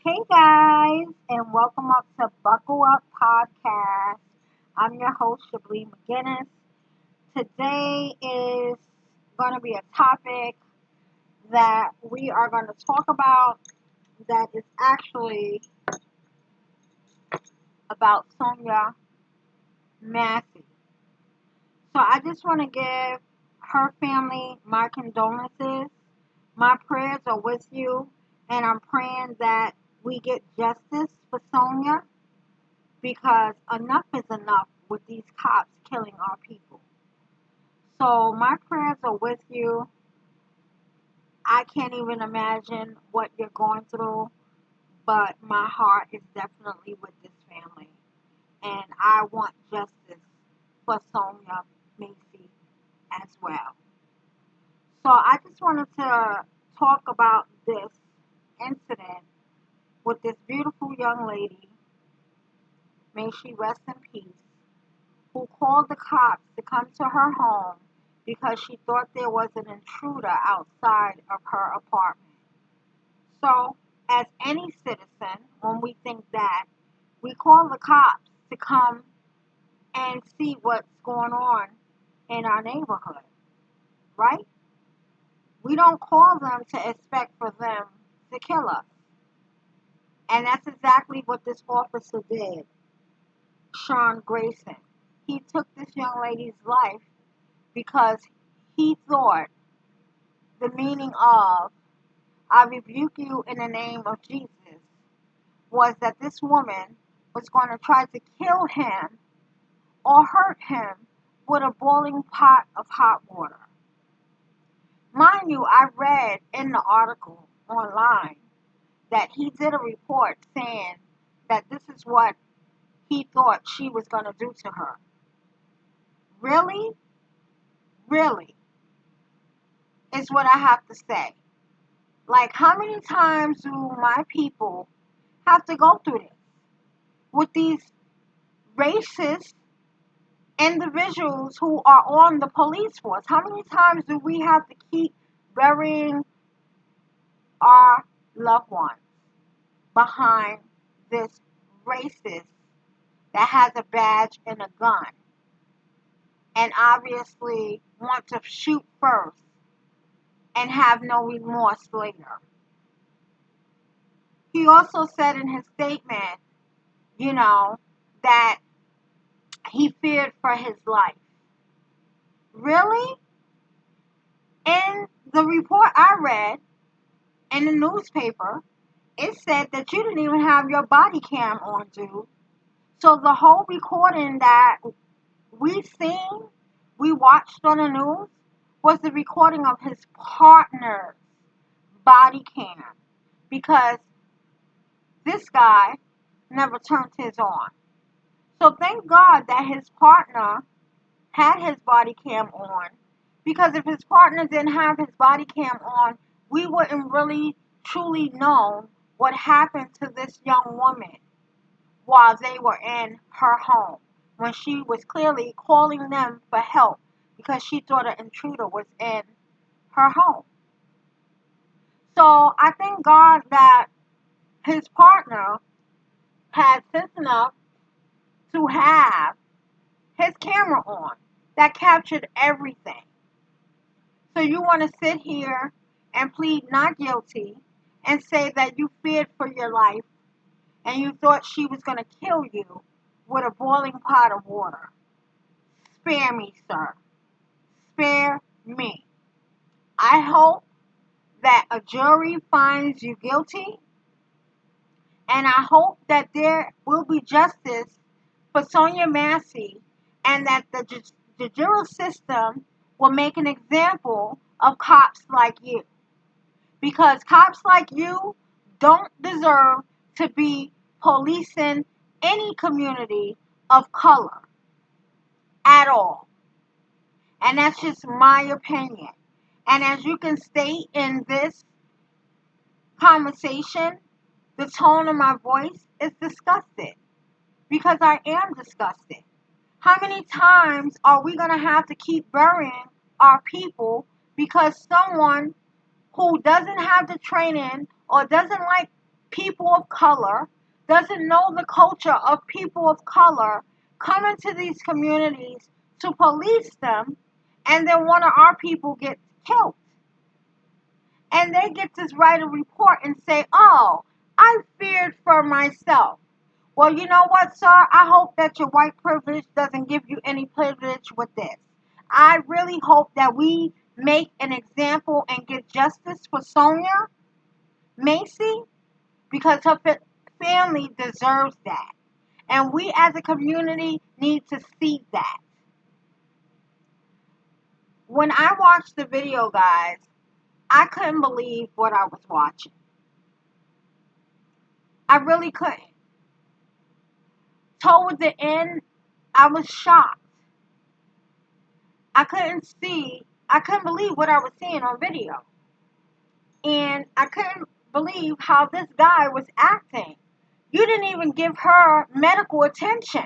Hey guys, and welcome up to Buckle Up Podcast. I'm your host, Shablee McGinnis. Today is going to be a topic that we are going to talk about that is actually about Sonya Massey. So I just want to give her family my condolences. My prayers are with you, and I'm praying that we get justice for Sonya because enough is enough with these cops killing our people. So my prayers are with you. I can't even imagine what you're going through, but my heart is definitely with this family. And I want justice for Sonya Massey as well. So I just wanted to talk about this incident with this beautiful young lady, may she rest in peace, who called the cops to come to her home because she thought there was an intruder outside of her apartment. So, as any citizen, when we think that, we call the cops to come and see what's going on in our neighborhood, right? We don't call them to expect for them to kill us. And that's exactly what this officer did, Sean Grayson. He took this young lady's life because he thought the meaning of "I rebuke you in the name of Jesus" was that this woman was going to try to kill him or hurt him with a boiling pot of hot water. Mind you, I read in the article online that he did a report saying that this is what he thought she was going to do to her. Really? Really? Is what I have to say. Like, how many times do my people have to go through this with these racist individuals who are on the police force? How many times do we have to keep burying our loved ones behind this racist that has a badge and a gun and obviously want to shoot first and have no remorse later? He also said in his statement, that he feared for his life. Really? In the report I read in the newspaper, it said that you didn't even have your body cam on, dude. So the whole recording that we watched on the news, was the recording of his partner's body cam. Because this guy never turned his on. So thank God that his partner had his body cam on, because if his partner didn't have his body cam on, we wouldn't really truly know what happened to this young woman while they were in her home, when she was clearly calling them for help because she thought an intruder was in her home. So I thank God that his partner had sense enough to have his camera on that captured everything. So you want to sit here and plead not guilty and say that you feared for your life and you thought she was going to kill you with a boiling pot of water. Spare me, sir. Spare me. I hope that a jury finds you guilty, and I hope that there will be justice for Sonya Massey, and that the judicial system will make an example of cops like you. Because cops like you don't deserve to be policing any community of color at all. And that's just my opinion. And as you can state in this conversation, the tone of my voice is disgusted. Because I am disgusted. How many times are we going to have to keep burying our people because someone who doesn't have the training or doesn't like people of color, doesn't know the culture of people of color, come into these communities to police them, and then one of our people gets killed. And they get to write a report and say, oh, I feared for myself. Well, you know what, sir? I hope that your white privilege doesn't give you any privilege with this. I really hope that we make an example and get justice for Sonya Massey, because her family deserves that. And we as a community need to see that. When I watched the video, guys, I couldn't believe what I was watching. I really couldn't. Toward the end, I was shocked. I couldn't believe what I was seeing on video. And I couldn't believe how this guy was acting. You didn't even give her medical attention.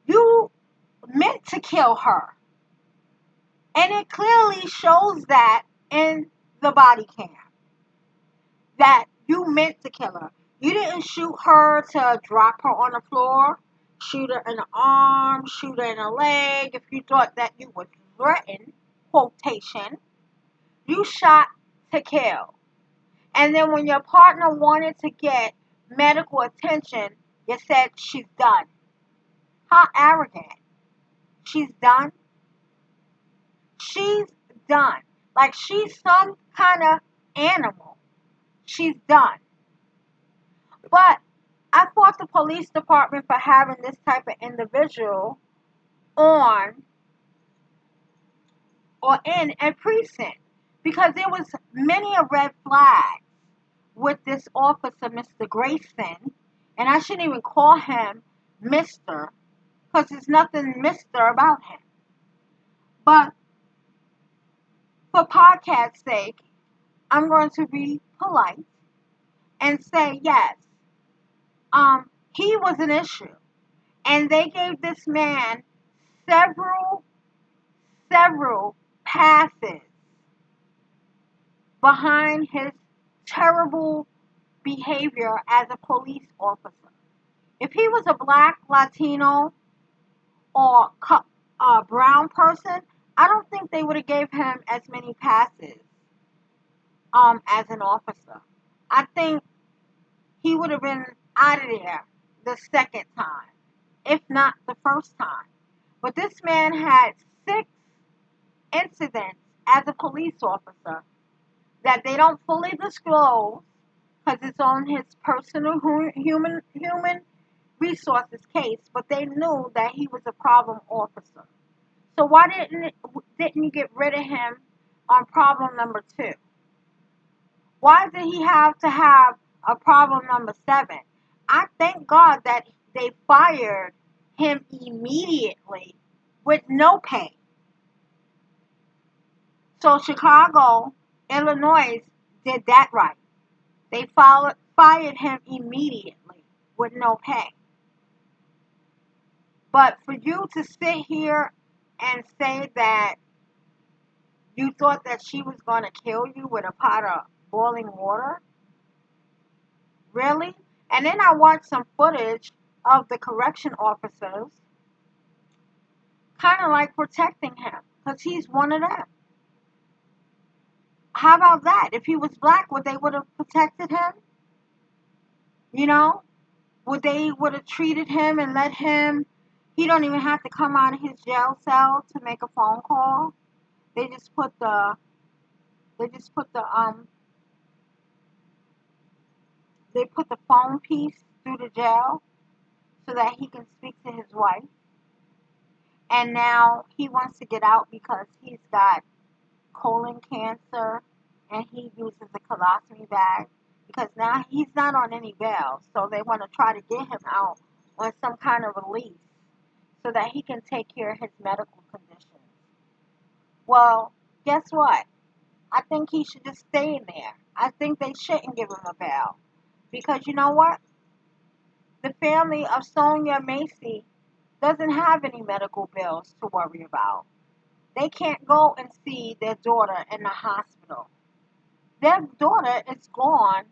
You meant to kill her. And it clearly shows that in the body cam. That you meant to kill her. You didn't shoot her to drop her on the floor, shoot her in the arm, shoot her in the leg. If you thought that you would threaten, quotation, you shot to kill. And then when your partner wanted to get medical attention, you said she's done. How arrogant. She's done? She's done. Like she's some kind of animal. She's done. But I fought the police department for having this type of individual on or in a precinct, because there was many a red flag with this officer, Mr. Grayson, and I shouldn't even call him Mr. because there's nothing Mr. about him. But for podcast's sake, I'm going to be polite and say yes. He was an issue, and they gave this man several passes behind his terrible behavior as a police officer. If he was a black, Latino, or brown person, I don't think they would have gave him as many passes as an officer. I think he would have been out of there the second time, if not the first time. But this man had 6 incidents as a police officer that they don't fully disclose because it's on his personal human resources case, but they knew that he was a problem officer. So why didn't you get rid of him on problem number 2? Why did he have to have a problem number 7? I thank God that they fired him immediately with no pay. So Chicago, Illinois did that right. They fired him immediately with no pay. But for you to sit here and say that you thought that she was going to kill you with a pot of boiling water? Really? And then I watched some footage of the correction officers kind of like protecting him because he's one of them. How about that? If he was black, would they would have protected him? You know? Would have treated him and let him, he don't even have to come out of his jail cell to make a phone call. They just put the phone piece through the jail so that he can speak to his wife. And now he wants to get out because he's got colon cancer and he uses a colostomy bag, because now he's not on any bail. So they want to try to get him out on some kind of release so that he can take care of his medical conditions. Well, guess what? I think he should just stay in there. I think they shouldn't give him a bail. Because you know what? The family of Sonya Massey doesn't have any medical bills to worry about. They can't go and see their daughter in the hospital. Their daughter is gone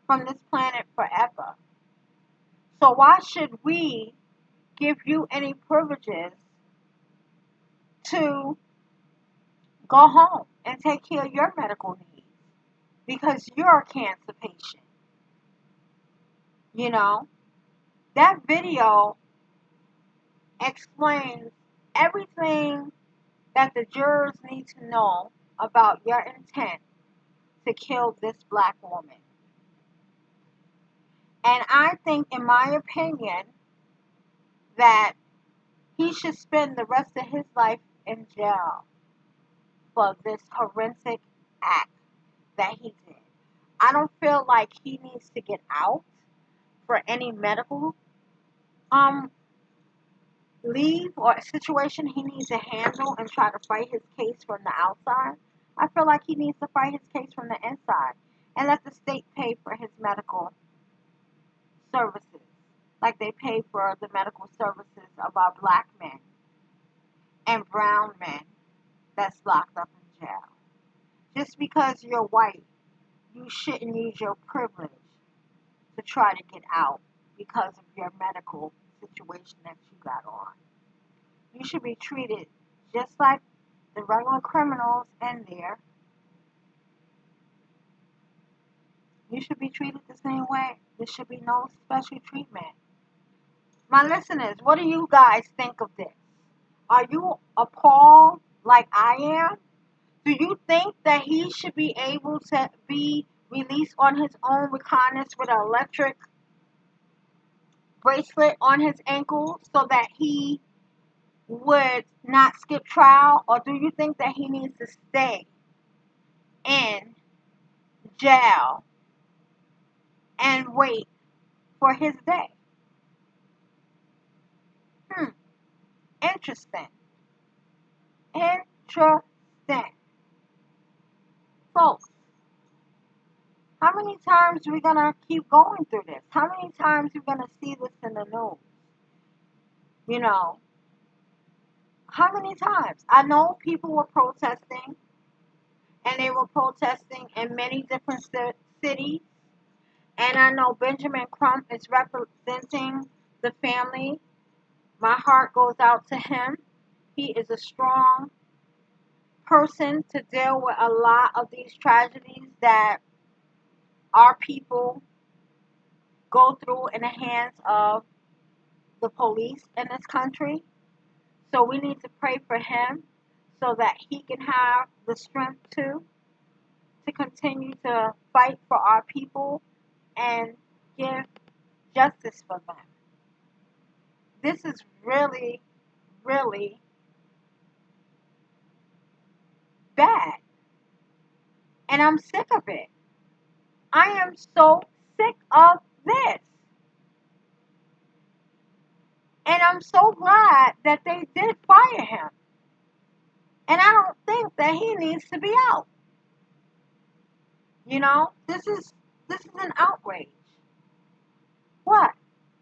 from this planet forever. So why should we give you any privileges to go home and take care of your medical needs because you're a cancer patient? You know, that video explains everything that the jurors need to know about your intent to kill this black woman. And I think, in my opinion, that he should spend the rest of his life in jail for this horrific act that he did. I don't feel like he needs to get out for any medical um leave or situation he needs to handle and try to fight his case from the outside. I feel like he needs to fight his case from the inside and let the state pay for his medical services, like they pay for the medical services of our black men and brown men that's locked up in jail. Just because you're white, you shouldn't use your privilege to try to get out because of your medical situation that you got on. You should be treated just like the regular criminals in there. You should be treated the same way. There should be no special treatment. My listeners, what do you guys think of this? Are you appalled like I am? Do you think that he should be able to be released on his own recognizance with an electric bracelet on his ankle so that he would not skip trial? Or do you think that he needs to stay in jail and wait for his day? Hmm. Interesting. Interesting. Folks, how many times are we going to keep going through this? How many times are we going to see this in the news? You know, how many times? I know people were protesting, and they were protesting in many different cities. And I know Benjamin Crump is representing the family. My heart goes out to him. He is a strong person to deal with a lot of these tragedies that our people go through in the hands of the police in this country. So we need to pray for him so that he can have the strength to continue to fight for our people and give justice for them. This is really, really bad. And I'm sick of it. I am so sick of this. And I'm so glad that they did fire him. And I don't think that he needs to be out. You know, this is an outrage. What?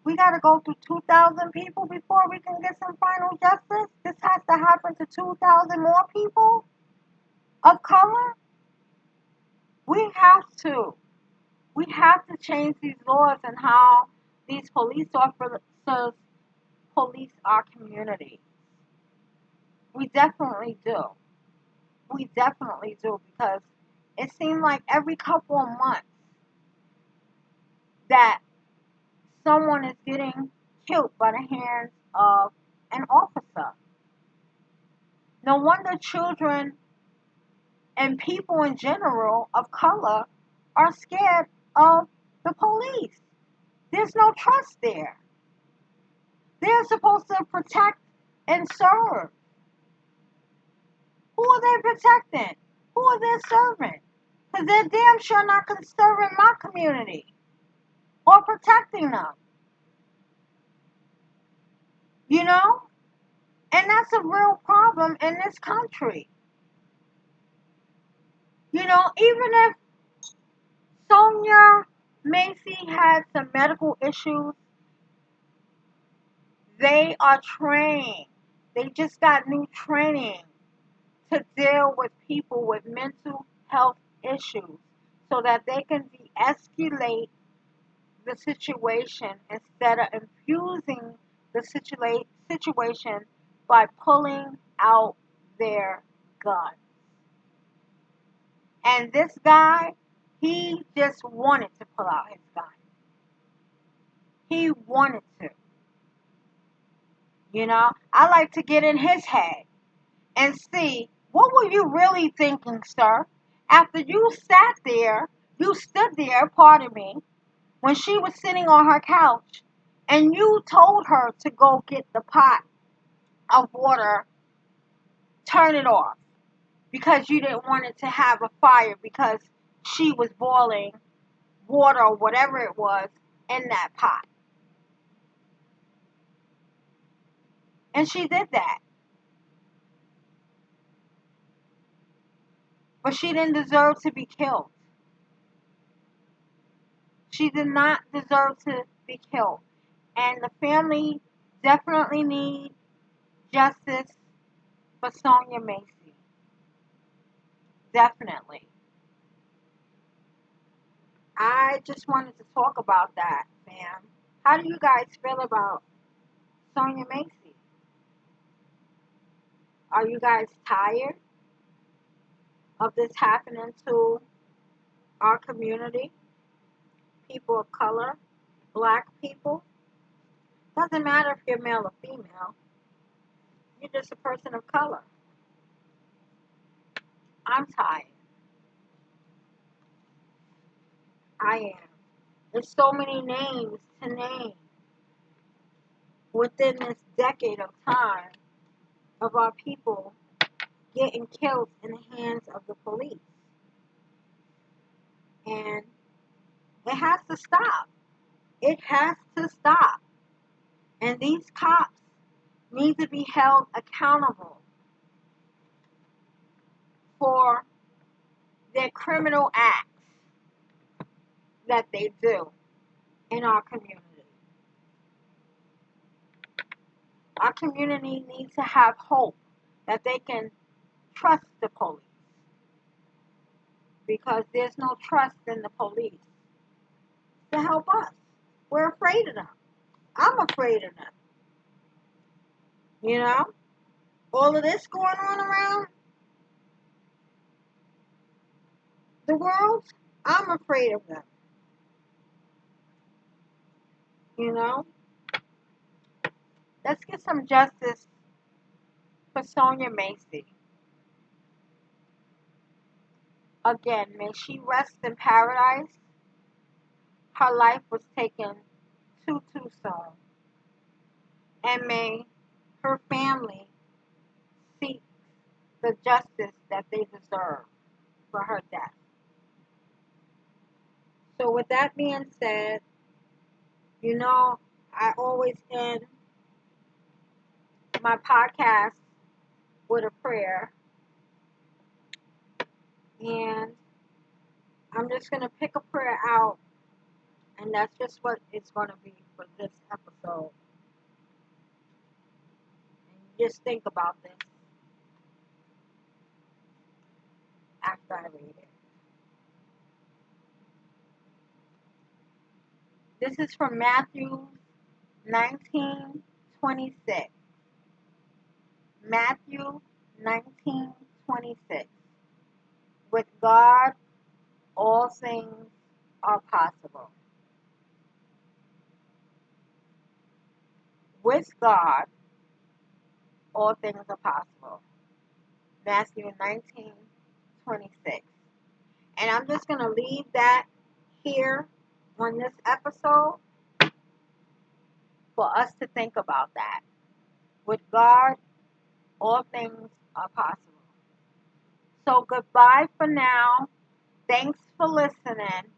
We gotta go through 2,000 people before we can get some final justice? This has to happen to 2,000 more people of color? We have to. We have to change these laws and how these police officers police our community. We definitely do. We definitely do because it seemed like every couple of months that someone is getting killed by the hands of an officer. No wonder children and people in general of color are scared of the police. There's no trust there. They're supposed to protect and serve. Who are they protecting? Who are they serving? Because they're damn sure not serving my community or protecting them. You know? And that's a real problem in this country. You know, even if Sonya Massey had some medical issues, they are trained. They just got new training to deal with people with mental health issues so that they can be de-escalate the situation instead of infusing the situation by pulling out their gun. And this guy, he just wanted to pull out his gun. He wanted to. I like to get in his head and see, what were you really thinking, sir? After you stood there, pardon me, when she was sitting on her couch, and you told her to go get the pot of water, turn it off, because you didn't want it to have a fire because she was boiling water or whatever it was in that pot. And she did that. But she didn't deserve to be killed. She did not deserve to be killed. And the family definitely need justice for Sonya Massey. Definitely. I just wanted to talk about that, fam. How do you guys feel about Sonya Massey? Are you guys tired of this happening to our community? People of color, black people? Doesn't matter if you're male or female. You're just a person of color. I'm tired. I am. There's so many names to name within this decade of time of our people getting killed in the hands of the police. And it has to stop. It has to stop. And these cops need to be held accountable for their criminal acts that they do in our community. Our community needs to have hope that they can trust the police, because there's no trust in the police to help us. We're afraid of them. I'm afraid of them. All of this going on around the world, I'm afraid of them. Let's get some justice for Sonya Massey. Again, may she rest in paradise. Her life was taken too soon. And may her family seek the justice that they deserve for her death. So with that being said, I always end my podcast with a prayer. And I'm just going to pick a prayer out, and that's just what it's going to be for this episode. And just think about this after I read it. This is from Matthew 19:26. Matthew 19:26. With God, all things are possible. With God, all things are possible. Matthew 19:26. And I'm just going to leave that here on this episode for us to think about that. With God, all things are possible. So goodbye for now. Thanks for listening.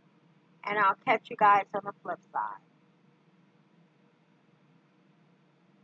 And I'll catch you guys on the flip side.